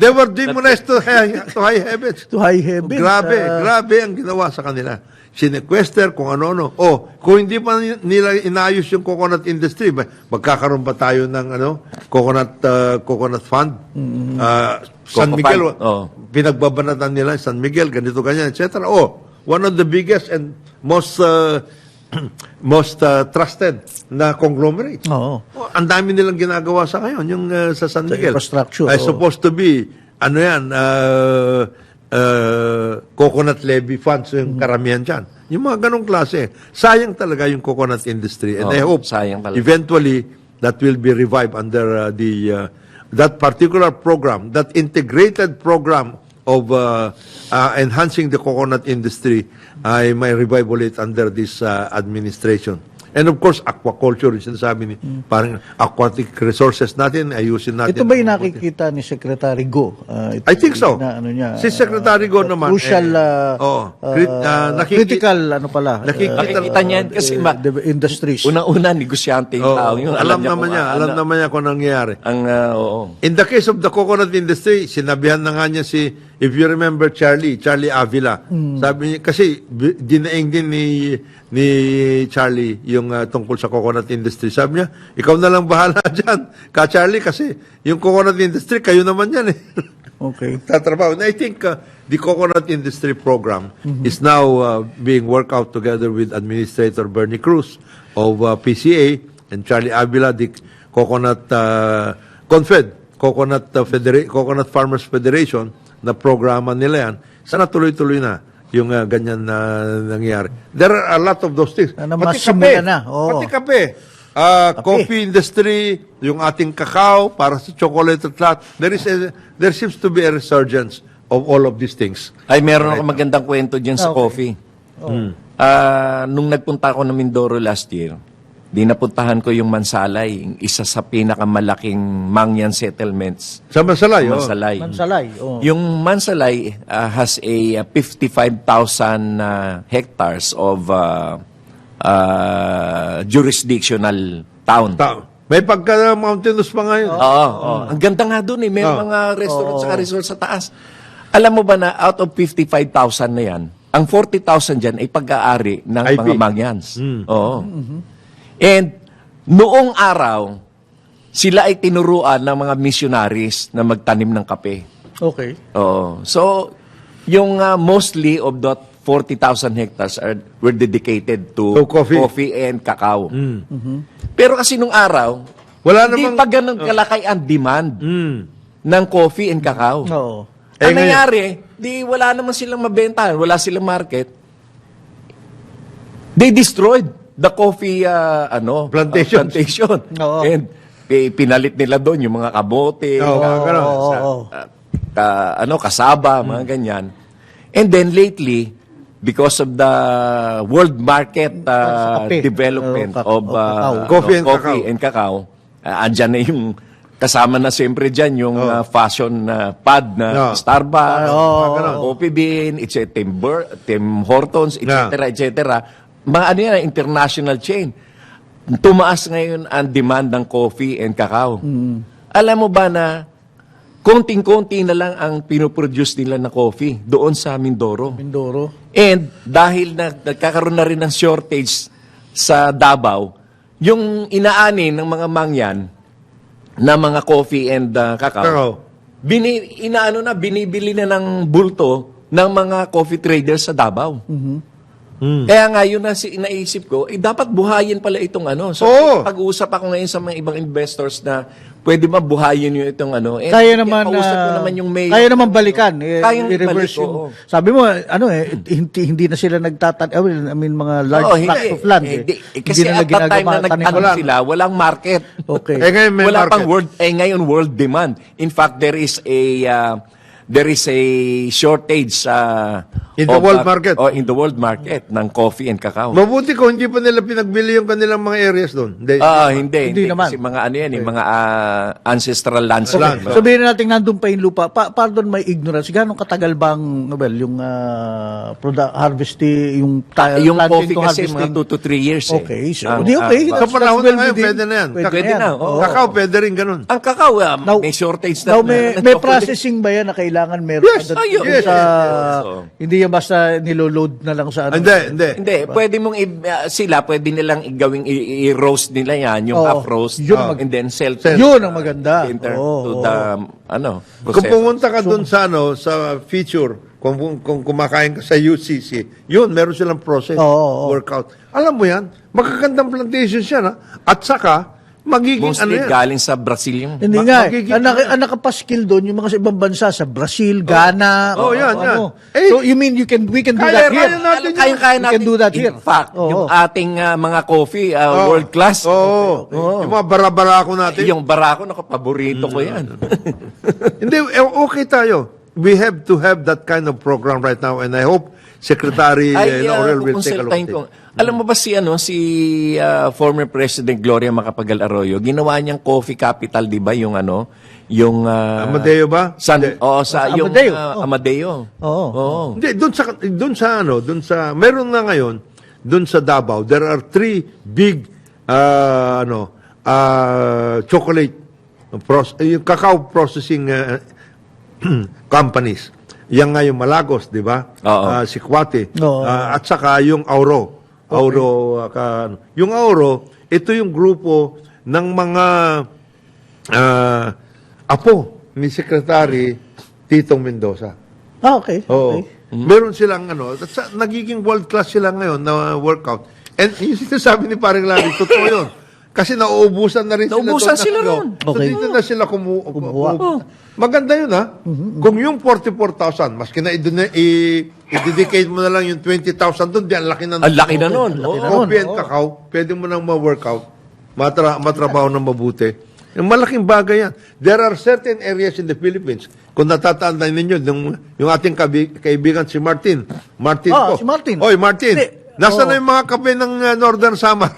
They were demonized to high heavens. To high heaven. Grabe ang ginawa sa kanila. Sinequester, kung ano-ano. Kung hindi pa nila inayos yung coconut industry, magkakaroon pa tayo ng coconut fund. San Coco Miguel, fund, oo. pinagbabanatan nila San Miguel, ganito, ganyan, etc. One of the biggest and most trusted na conglomerate. Oo. Ang dami nilang ginagawa sa ngayon, yung sa San Miguel. infrastructure, Ay oo. supposed to be, coconut levy funds, yung karamihan dyan. Yung mga ganong klase. Sayang talaga yung coconut industry. And I hope sayang talaga. eventually that will be revived under that particular program, that integrated program of enhancing the coconut industry. I may revival it under this administration. And of course, aquaculture, yung sinasabi ni parang aquatic resources natin, ayusin natin. Ito ba yung nakikita ni Secretary Go? I think so. Na, niya, Si Secretary Go naman. Crucial, critical, Nakikita niyan kasi industries. unang-una, negosyante yung tao. Yung alam niya naman kung niya, alam naman niya kung anong nangyayari. Oo. In the case of the coconut industry, sinabihan na nga niya if you remember Charlie Avila, sabi niya, kasi dinaing din ni Charlie yung tungkol sa coconut industry. Sabi niya, ikaw na lang bahala dyan, Charlie, kasi yung coconut industry, kayo naman yan eh. Okay. Tatrabaho. And I think the coconut industry program is now being worked out together with Administrator Bernie Cruz of PCA and Charlie Avila, the Coconut Coconut Farmers Federation, na programa nila yan. Sana tuloy-tuloy na yung ganyan na nangyari. There are a lot of those things. Na masimula na. Oo. Pati kape. Coffee industry, yung ating kakao para sa chocolate at lahat. There seems to be a resurgence of all of these things. Ay, meron ako magandang kwento dyan sa Okay. coffee. Nung nagpunta ako ng Mindoro last year, Napuntahan ko yung Mansalay, isa sa pinakamalaking Mangyan settlements. Sa Mansalay, oh. Mansalay. Mansalay. Oh. Yung Mansalay has a 55,000 hectares of jurisdictional town. May pagka-mountainous pa ngayon. Oo. Ang ganda nga doon eh. May mga restaurant sa resort sa taas. Alam mo ba na out of 55,000 na yan, ang 40,000 dyan ay pag-aari ng IP. mga Mangyans. Oo. And noong araw, sila ay tinuruan ng mga missionaries na magtanim ng kape. Okay. Oo. So, yung mostly of that 40,000 hectares were dedicated to To coffee. and cacao. Pero kasi nung araw, Wala hindi namang- pa ganun kalaki ang demand ng coffee and cacao. Oo. Ang ngayon- nangyari, wala naman silang mabenta, wala silang market. They destroyed the coffee Plantations. plantation. Oo. And pinalit nila doon yung mga kabote, Oo, ganun. kasaba, mga ganyan. And then lately, because of the world market kape. development Oo, of cacao. Coffee and cacao, andyan na yung kasama na siyempre dyan yung fashion pad na Starbucks, Coffee Bean, Tim Hortons, etc. Mga ano yan, international chain. Tumaas ngayon ang demand ng coffee and cacao. Alam mo ba na konting-konti na lang ang pinoproduce nila na coffee doon sa Mindoro. Mindoro. And dahil nagkakaroon na rin ng shortage sa Davao, yung inaani ng mga Mangyan na mga coffee and cacao, binibili na ng bulto ng mga coffee traders sa Davao. Kaya nga yun na naisip ko, dapat buhayin pala itong So, pag-uusap ako ngayon sa mga ibang investors na pwede ba buhayin yung itong Kaya naman, kausap ko naman yung mayor. kaya naman balikan. Kayang i-reverse ibalik, yung, oo. sabi mo, hindi na sila mga large tracts of land. Kasi at that time na nagtanong sila, walang market. Okay. Ngayon may Wala market. pang ngayon world demand. In fact, there is a shortage In the world market. In the world market ng coffee and cacao. Mabuti kung hindi pa nila pinagbili yung kanilang mga areas doon. Hindi naman. Kasi mga mga ancestral lands. Land. Diba? Sabihin na natin nandun pa yung lupa. Pardon my ignorance. Gano'ng katagal bang, yung harvesting, yung Yung planting coffee to kasi harvesting? mga 2 to 3 years. Okay, so, Ang- okay. Sa panahon na ngayon, pwede na yan. Pwede na, oo. Kakao, pwede rin ganun. Ang cacao, Now- may shortage na. Now, may processing ba yan na kailangan meron? Yes, yes, Hindi yan basta niloload na lang sa ano. Hindi. Hindi, pwede mong pwede nilang gawing i-roast nila yan, yung Oo. half roast, Yun and then sell Yun ang maganda. enter Oo, to oo. the Kung process. pumunta ka doon sa feature, kung kumakain ka sa UCC, yun, meron silang process, Oo. workout. Alam mo yan, magagandang plantation siya, at saka, magiging Mostly yan. galing sa Brazil yung Hindi nga. magiging- Ang nakapaskil doon, yung mga sa ibang bansa, sa Brazil, Ghana. Yan. So, you mean we can do that here? Kaya natin yun. Kaya We can do that here. In fact, Oo. yung ating mga coffee, world class. Oo. Yung mga bara-bara ko natin. Yung barako, paborito ko yan. Hindi, okay tayo. We have to have that kind of program right now, and I hope Secretary Laurel will take a look at kukonsultahin ko. it. Alam mo ba si former President Gloria Macapagal Arroyo, ginawa niyang coffee capital, 'di ba, yung yung Amadeo ba? Hindi. yung Amadeo. Amadeo. Oo. Hindi, doon sa meron na ngayon, doon sa Davao, there are 3 big chocolate yung cacao processing companies. Yan nga yung Malagos, di ba? Oo. Si Kwate. Oo. At saka yung Auro. Yung Auro, ito yung grupo ng mga apo ni Secretary Titong Mendoza. Okay. Oo. Okay. Meron silang nagiging world class sila ngayon na workout. And yung sinasabi ni Paring Larry, totoo yun. Kasi nauubusan na rin Nauubusan sila doon. ron. So Okay. dito na sila kumuha. Kumuha. Maganda yun, ha? Kung yung 44,000, maski na i-dedicate mo na lang yung 20,000 doon, di ang laki na. Ang laki na nun. Coffee and cacao, pwede mo nang ma-workout, matrabaho ng mabuti. Yung malaking bagay yan. There are certain areas in the Philippines, kung natatandaan ninyo, yung ating kaibigan si Martin. Martin po. Si Martin. Oy, Martin. Hindi. Nasaan na yung mga kape ng Northern Samar?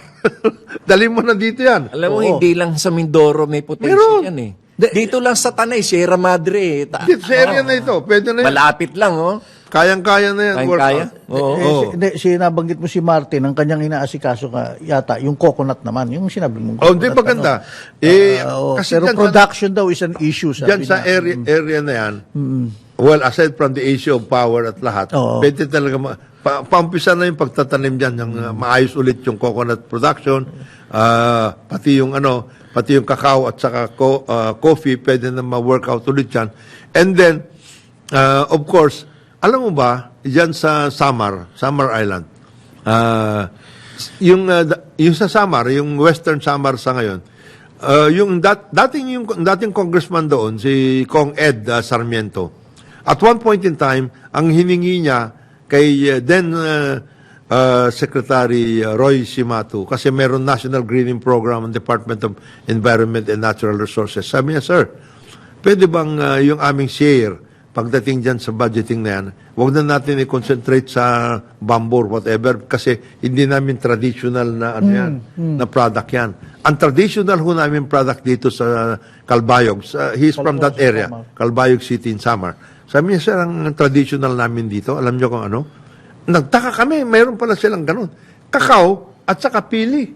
Dali mo na dito yan. Alam mo, hindi lang sa Mindoro may Meron. potential yan eh. Dito lang sa Tanay, Sierra Madre. Dito sa area na ito, pwede na yan. Malapit lang, oh. Kayang-kaya na yan. Kaya? workout. Oo. Nabanggit mo si Martin, ang kanyang inaasikaso ka yata, yung coconut naman, yung sinabi mong Oh, hindi maganda. Kasi pero dyan production daw is an issue. Diyan Sabi sa niya. area na yan, well, aside from the issue of power at lahat, Oo. pwede talaga, paumpisa na yung pagtatanim dyan, yung maayos ulit yung coconut production, pati yung kakao at saka coffee, pwede na ma-workout ulit yan. And then, of course, alam mo ba, dyan sa Samar Island, yung sa Samar, yung Western Samar sa ngayon, yung dating congressman doon, si Kong Ed Sarmiento, at one point in time, ang hiningi niya kay then Secretary Roy Cimatu, kasi meron National Greening Program ng Department of Environment and Natural Resources. Sabi niya, sir, pwede bang yung aming share pagdating dyan sa budgeting na yan, huwag na natin i-concentrate sa bamboo or whatever kasi hindi namin traditional na na product yan. Ang traditional ho namin product dito sa Calbayog, he's from that area, Calbayog City in Samar. Sabi niya, sir, ang traditional namin dito, alam niyo kung ano? Nagtaka kami, mayroon pala silang ganun. Kakao at saka pili.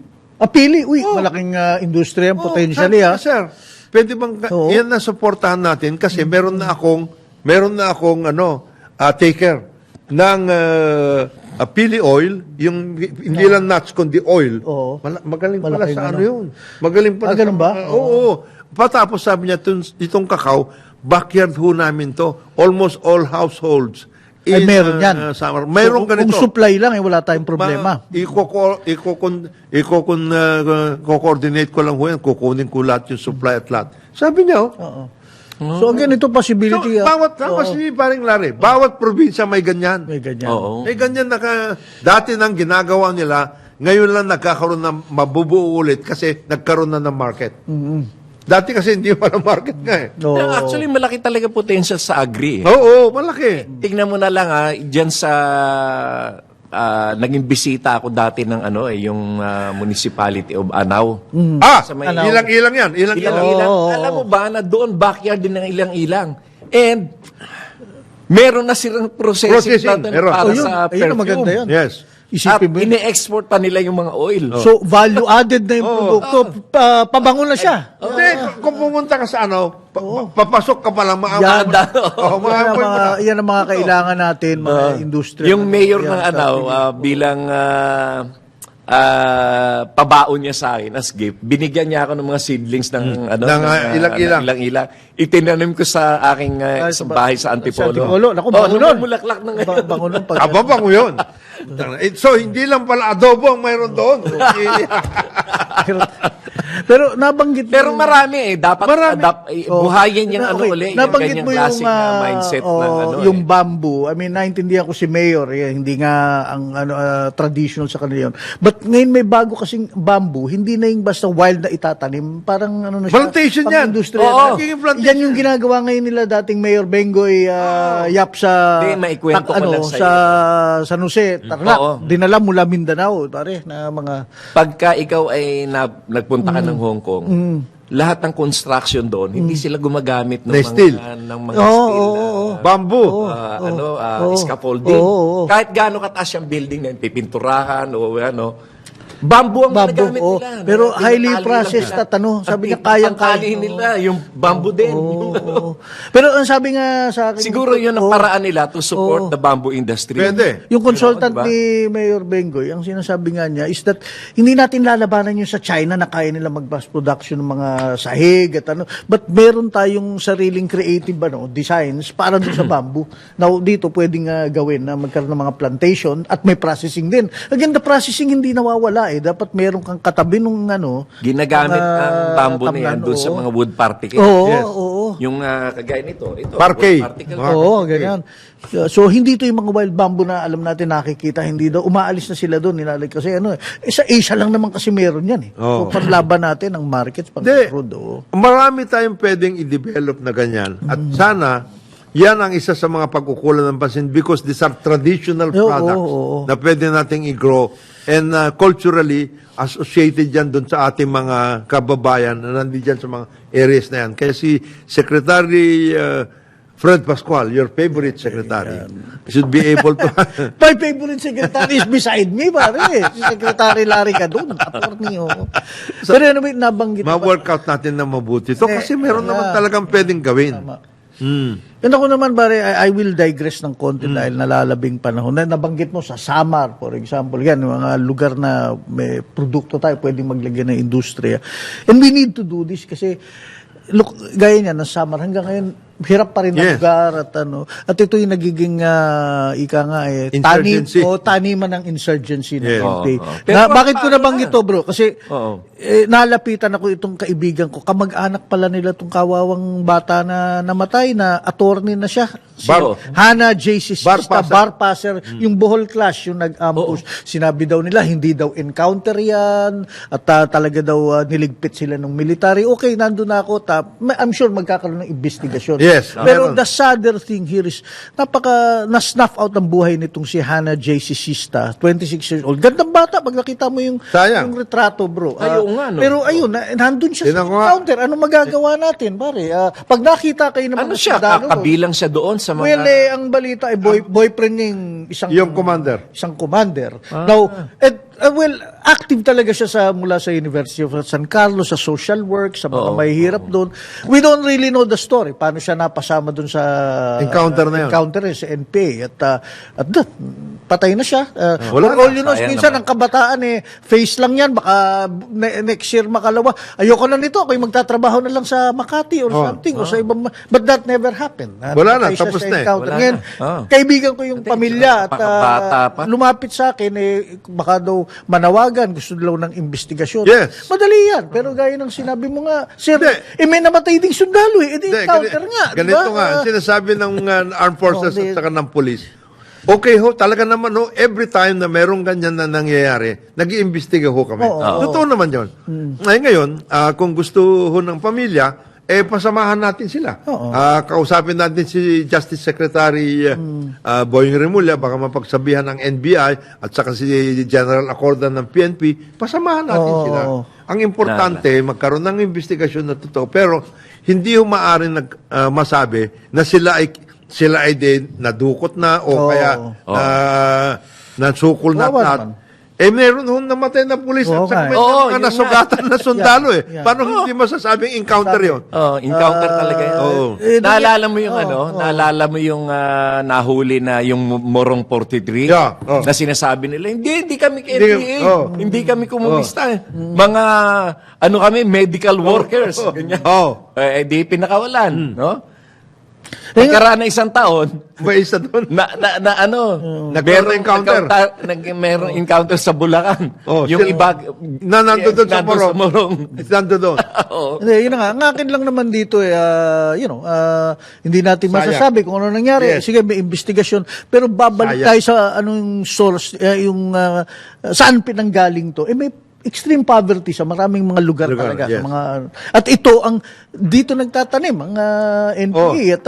Pili, malaking industriya potentially sabi niya, sir, pwede bang yan na supportahan natin kasi meron na akong taker ng pili oil, yung hindi lang nuts kundi oil. Oo. Magaling pala Malaking sa ano yun. Magaling pala ganun ba? Oo. Patapos sabi niya, itong kakao, backyard ho namin to. Almost all households. Ay, meron yan. Summer. Meron ganito. Kung supply lang, wala tayong problema. I-coordinate ko lang ho yan. Kukunin ko lahat yung supply at lahat. Sabi niya, Oo. So again, ito possibility. kasi parang Larry, bawat probinsya may ganyan. May ganyan. Oo. May ganyan dati nang ginagawa nila, ngayon lang nagkakaroon ng mabubuo ulit kasi nagkaroon na ng market. Dati kasi hindi pa ng market nga eh. Oo. Actually, malaki talaga potential sa agri. Oo, malaki. Tingnan mo na lang dyan sa naging bisita ako dati ng yung municipality of Anao. Sa may- Ilang-ilang yan. Ilang-ilang. Ilang-ilang. Alam mo ba na doon backyard din ng ilang-ilang. And meron na silang processing plant meron. para Yun. sa Ayun perfume. ang maganda yan. Yes. At Isipin mo yun. ine-export pa nila yung mga oil. So, value added na yung produkto. Pabango na siya. Hindi, kung pumunta ka sa papasok ka pa lang, Yan. maamoy mo na. Yan ang mga kailangan natin, mga industriya. Yung mayor Yan, ng sa bilang pabaon niya sa akin as gift, binigyan niya ako ng mga seedlings ng ilang-ilang. ilang-ilang. Itinanim ko sa aking sa bahay sa Antipolo. Sa Antipolo. Naku, bango nun. namumulaklak na ngayon. Bango nun pag... Ababang mo yun. So, hindi lang pala adobo ang mayroon doon. Pero nabanggit mo Pero yung- marami Dapat Marami. buhayin yung uli. Nabanggit yung mo yung, klaseng mindset ng yung bamboo. I mean, naintindihan ko si Mayor, hindi nga ang traditional sa kanila yun. But ngayon may bago kasing bamboo, hindi na yung basta wild na itatanim. Parang na siya. Plantation yan. Industriya. Oo. Nagiging plantation. Yan yung ginagawa ngayon nila dating Mayor Bengoy Yap sa Hindi, maikwento ko lang sa'yo. sa San Jose, Tarlac. Oo. Dinala mula Mindanao, pare, na mga Pagka ikaw ay nagpunta ka ng Hong Kong, lahat ng construction doon, hindi sila gumagamit ng Na steel. mga steel. Bamboo. Scaffolding. Oo. Kahit gaano kataas yung building na yun, pipinturahan o bamboo ang bamboo. ginagamit nila. Pero Tinatali highly lang processed nila. at sabi niya At kayang-kaya. tangkali nila, yung bamboo din. Oo. Pero ang sabi nga sa akin... Siguro yun ang paraan nila to support the bamboo industry. Pwede. Yung consultant Diba? ni Mayor Bengoy, ang sinasabi nga niya is that hindi natin lalabanan yung sa China na kaya nila mag-mass production ng mga sahig at but meron tayong sariling creative designs para doon sa bamboo. Now, dito pwedeng gawin na magkaroon ng mga plantation at may processing din. Again, the processing hindi nawawala Dapat meron kang katabi nung Ginagamit ang bamboo na yan tamnan, doon sa oo. mga wood particle. Oo, Yes. oo. Yung kagaya nito, Parquet. wood particle. Oo, ganyan. So, hindi to yung mga wild bamboo na alam natin nakikita. Hindi daw. Umaalis na sila doon. Nilalagay kasi sa Asia lang naman kasi meron yan Oo. So, panlaban natin ang markets, Hindi. pang-crude. Marami tayong pwedeng i-develop na ganyan. At sana, Yan ang isa sa mga pagkukulan ng pansin because these are traditional Oo, products oo. na pwede nating i-grow and culturally associated yan doon sa ating mga kababayan na nandiyan sa mga areas na yan. Kaya si Secretary Fred Pascual, your favorite secretary, should be able to... My favorite secretary is beside me, pare. Si Secretary Larry Cadon, attorney. Oh. Pero anyway, nabanggit ba? ma-workout natin na mabuti. So, kasi meron naman talagang pwedeng gawin. Yan ako naman, pare, I will digress ng konti dahil nalalabing panahon. Na nabanggit mo sa Samar, for example, yan, mga lugar na may produkto tayo, pwedeng maglagay ng industriya. And we need to do this kasi, look, gaya niya, ng Samar, hanggang ngayon, hirap pa rin ang Yes. lugar at ito yung nagiging ika nga Insurgency. taniman ng insurgency ng Yes. PNP. Pero Bakit ko paano nabanggit to, bro? Kasi Oo. nalapitan ako itong kaibigan ko. Kamag-anak pala nila itong kawawang bata na namatay na attorney na siya. Si Bar- Hannah J. Sista, Barpasser. Barpasser, yung Bohol Clash, yung nag-ambush. Sinabi daw nila, hindi daw encounter yan at talaga daw niligpit sila ng military. Okay, nandun na ako. I'm sure magkakaroon ng investigasyon. Yes, Pero meron. the sadder thing here is, na-snuff out ang buhay nitong si Hannah J. Sista, 26 years old. Gandang bata, pag nakita mo yung Sayang. retrato, bro. Ay, oo nga, no? Pero ayun, nandun siya sa Tingnan ko nga. encounter. Anong magagawa natin, pare? Pag nakita kayo ng Ano mga siya? sundalo, Kabilang siya doon sa mga... well, ang balita ay boyfriend ng Yung commander. isang commander. Now, well, active talaga siya mula sa University of San Carlos, sa social work, sa mga mahihirap doon. We don't really know the story. Paano siya napasama doon sa Encounter na yun. encounter sa NPA. At patay na siya. Wala For na. all you know, Sayang minsan naman. ang kabataan face lang yan. Baka next year makalawa. Ayoko na nito. Ako'y magtatrabaho na lang sa Makati or something. O sa ibang, but that never happened. Wala na, Patay siya tapos sa na eh. encounter. Wala Ngayon, na. kaibigan ko yung pamilya at bata pa. lumapit sa akin, baka daw manawagan, gusto daw ng investigasyon. Yes. Madali yan. Pero gaya ng sinabi mo nga, sir, Hindi. may namatay ding sundalo Hindi, encounter nga. di Ganito ba? nga, sinasabi ng armed forces hindi. at saka ng police. Okay ho, talaga naman ho, every time na merong ganyan na nangyayari, nag-iimbestiga ho kami. Totoo naman yun. Ngayon, kung gusto ho ng pamilya, pasamahan natin sila. Kausapin natin si Justice Secretary Boying Remulla, baka mapagsabihan ng NBI at saka si General Accordan ng PNP, pasamahan natin sila. Ang importante, magkaroon ng investigasyon na totoo, pero hindi ho maaaring masabi na sila ay din nadukot na o kaya nasukol na Kawawa at naman. meron ho namatay na pulis Oo at saka nga may eh. Oo, mga yun nasugatan na sundalo Yeah. Paano hindi masasabing encounter yun? encounter talaga yun. Oo. Naalala mo yung naalala mo yung nahuli na yung Morong 43 Yeah, na sinasabi nila, hindi kami Hindi, NPA, hindi kami komunista. Mga kami medical workers, ganyan. Oh, Di pinakawalan, no? Pagkaraan ng isang taon, may isa doon. merong Nagkaroon ng encounter. merong encounter sa Bulacan. Oh, Yung iba, na nandun doon sa nandun Morong. Nandun doon. Oo. Hindi, yun na nga. Ang akin lang naman dito, hindi natin Sayang. masasabi kung ano nangyari. Yes. Sige, may investigasyon. Pero babalik Sayang. tayo sa anong source, saan pinanggaling to. May extreme poverty sa maraming mga lugar talaga. yes. At ito, dito nagtatanim, ang NPA at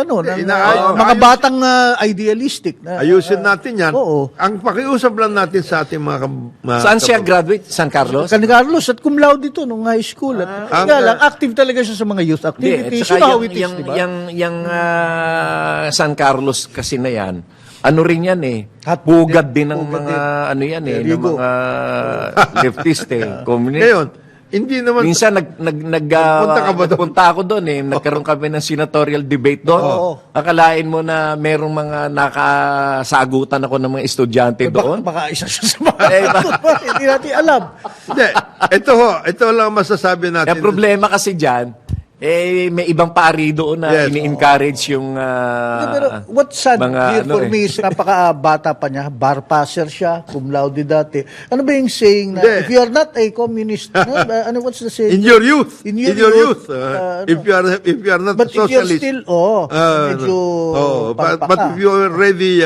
mga batang idealistic. Ayusin natin yan. Oo. Ang pakiusap lang natin sa ating mga... Saan siya graduate? San Carlos? San Carlos at cum laude dito nung high school. At kaya lang, active talaga siya sa mga youth activities. You know how it is, di ba? Yung San Carlos kasi na yan, ano rin yan Hot- Pugad din ng pugad mga, ano yan There ng you go. mga leftist communist. Ngayon, hindi naman... Minsan Punta ka ba doon? nagpunta ako doon Nagkaroon kami ng senatorial debate doon. Oo. Akalain mo na merong mga nakasagutan ako ng mga estudyante doon. Baka isa siya sa mga hindi natin alam. Hindi. Ito lang masasabi natin. Ang problema kasi dyan, may ibang pari doon na Yes. ini-encourage yung Pero what's sad mga here for me is napaka-bata pa niya. Bar passer siya, cum laude dati. Ano ba yung saying na, Hindi. if you are not a communist, what's the saying? In your youth. In your youth. If you are not But a if you're socialist. still, medyo but palpa ka. if you already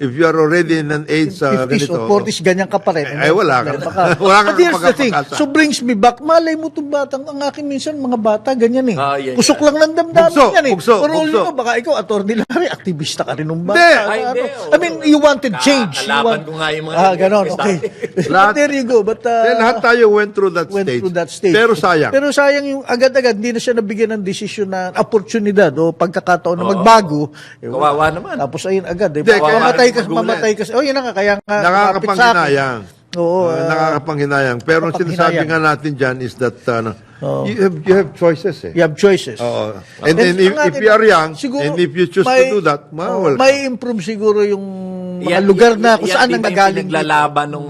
if you are already in an age 50s ganito, or 40s, ganyan ka pa rin. ay, wala ka. Wala kang But here's the thing. kapag-asa. So brings me back, malay mo itong batang, ang akin minsan, mga bata, ganyan eh. Ah, yeah, Pusok lang ng damdamin Bugso, yan eh. bugso, For all you bugso. know, baka ikaw, Atty. Larry, aktivista ka rin ng bata. Hindi. Ay, hindi, I mean, you wanted change. You Kalaban ko nga yung mga ganon, aktivista. okay. Lahat- But there you go. But, Lahat tayo went through that stage. Pero sayang. Pero sayang yung agad-agad, hindi na siya nabigyan ng desisyon na oportunidad o pagkakataon na magbago. Kawawa naman. Tapos ayun agad. Hindi, kaya- Mamatay ka. Oh, yun na nga. Kaya nga, lumapit sa akin. Nakakapanghinayang. Oo. Nakakapanghinayang. Pero ang sinasabi nga natin dyan is that you have choices eh. You have choices. Oo. And then if you are young, and if you choose to do that, well, may improve siguro yung mga lugar na kung saan yan, nanggagaling. Naglalaban nung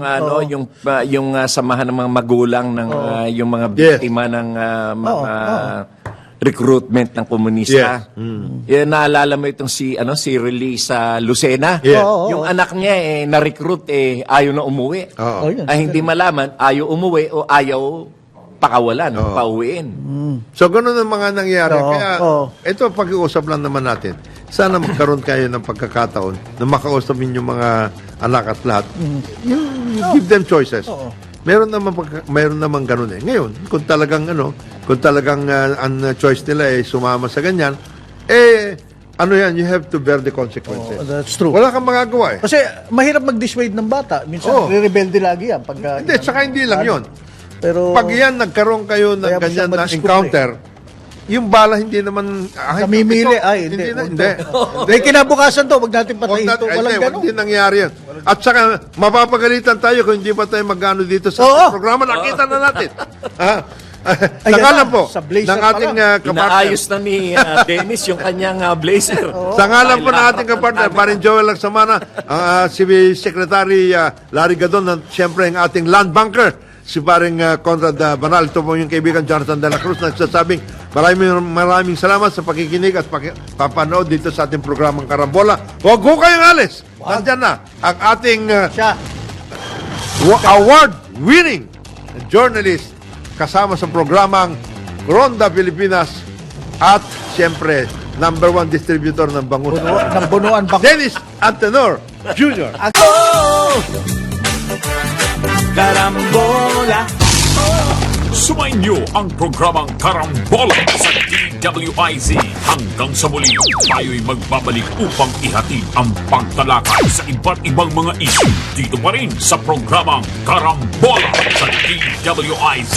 yung samahan ng mga magulang ng yung mga Yes. biktima ng mga recruitment ng komunista. Yes. Yan, naalala mo itong si Relisa Lucena. Yes. Oo. Yung anak niya na-recruit ayaw na umuwi. Oo. Oh, yun. Ay hindi malaman ayaw umuwi o ayaw pakawalan, pauwiin. So, ganun ang mga nangyari. Oo, Kaya, oo. ito, pag-iusap lang naman natin. Sana magkaroon kayo ng pagkakataon na makausap yung mga anak at lahat. You give them choices. Meron naman ganun eh. Ngayon, kung talagang ang choice nila ay sumama sa ganyan, you have to bear the consequences. Oh, that's true. Wala kang magagawa eh. Kasi mahirap mag-dissuade ng bata. Minsan, Oo. re-rebelde lagi yan. Pagka, Hindi, tsaka hindi lang yon. Pero, Pag yan, nagkaroon kayo ng Kaya mo ganyan siyang na madiskubre. encounter, yung bala hindi naman... namimili. Hindi. Hindi. May kinabukasan to. Wag natin patayin to. Walang Huwag ganun. din nangyari yan. At saka, mapapagalitan tayo kung hindi pa tayo magano dito sa Oo. programa. Nakita na natin. Ayan Sa ngalan na, po sa blazer ng pa ating lang. kapartner. Inaayos na ni Dennis yung kanyang blazer. Sa ngalan po ng ating kapartner, parin Joel Lagsamana, si Secretary Larry Gadon, at siyempre ang ating land banker, si paring Conrad Banal. Ito po yung kaibigan Jonathan de la Cruz na nagsasabing maraming salamat sa pakikinig at papanood dito sa ating programang Karambola. Huwag ho kayong alis. Nandyan na ang ating Siya. award-winning journalist kasama sa programang Ronda Pilipinas at siyempre #1 distributor ng bangus. Ng bunuan bang Dennis Antenor Jr. Karambola. Sumainyo ang programang Karambola sa DWIZ. Hanggang sa muli, tayo'y magbabalik upang ihatid ang pagtalakay sa iba't ibang mga issue dito pa rin sa programang Karambola sa DWIZ.